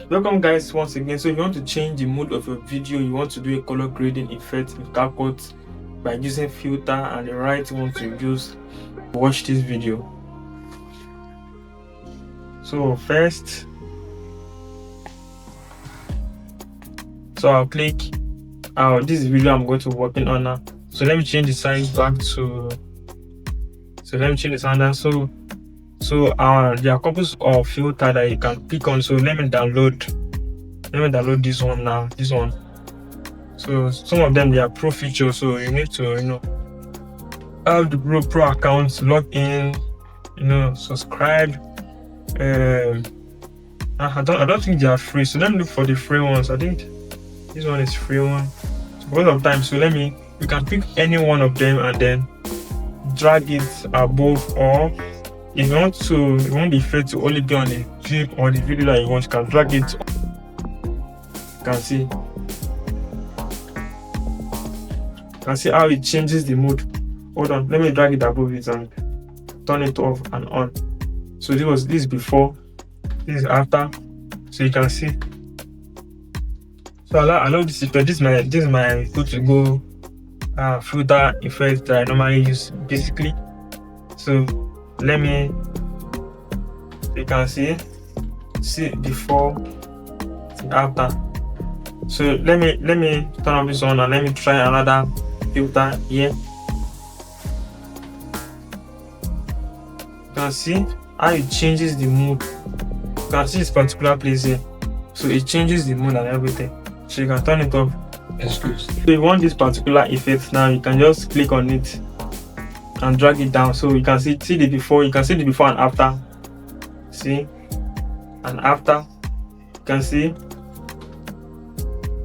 Welcome guys once again. So if you want to change the mood of your video, you want to do a color grading effect in CapCut by using filter and the right one to use, watch this video. So first, I'll click this video I'm going to working on now. So let me change the size back to, let me change the standard. So there are couples of filter that you can pick on. So let me download this one now, this one. So some of them, they are pro features, so you need to have the pro account, log in, subscribe. I don't think they are free, so let me look for the free ones. I think this one is free one. So both of time, so you can pick any one of them and then drag it above, or if you want the effect to only be on the clip or the video that you want, you can drag it. You can see how it changes the mood. Hold on, let me drag it above it and turn it off and on. So this is before, this is after. So you can see. So I love this effect. This is my go-to-go filter effect that I normally use basically. So you can see before, after. So let me turn on this on and let me try another filter here. You can see how it changes the mood. You can see this particular place here, so it changes the mood and everything. So you can turn it off. Excuse. So if you want this particular effect now, you can just click on it and drag it down. So you can see the before. You can see the before and after. See, and after. You can see.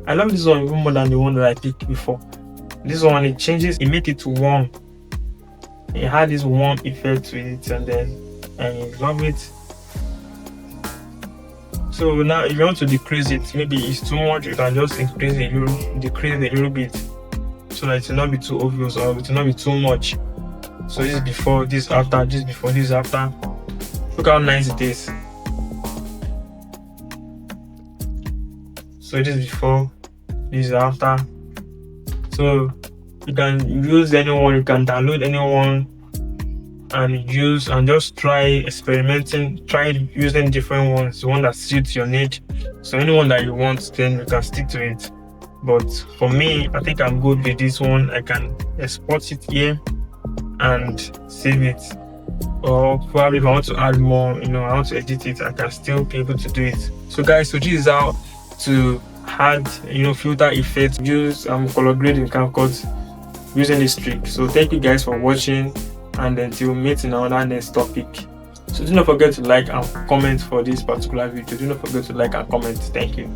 I love this one even more than the one that I picked before. This one, it changes, it makes it warm. It had this warm effect to it, and I love it. So now if you want to decrease it, maybe it's too much, you can just decrease a little bit, so that it will not be too obvious or it will not be too much. So this is before, this is after, this is before, this is after. Look how nice it is. So this is before, this is after. So you can use anyone, you can download anyone and use and just try experimenting, try using different ones, the one that suits your need. So anyone that you want, then you can stick to it. But for me, I think I'm good with this one. I can export it here and save it. Or probably if I want to add more, I want to edit it, I can still be able to do it. So guys, so this is how to add filter effects, use color grade in CapCut using this trick. So thank you guys for watching, and until we meet in another next topic. So do not forget to like and comment for this particular video. Do not forget to like and comment. Thank you.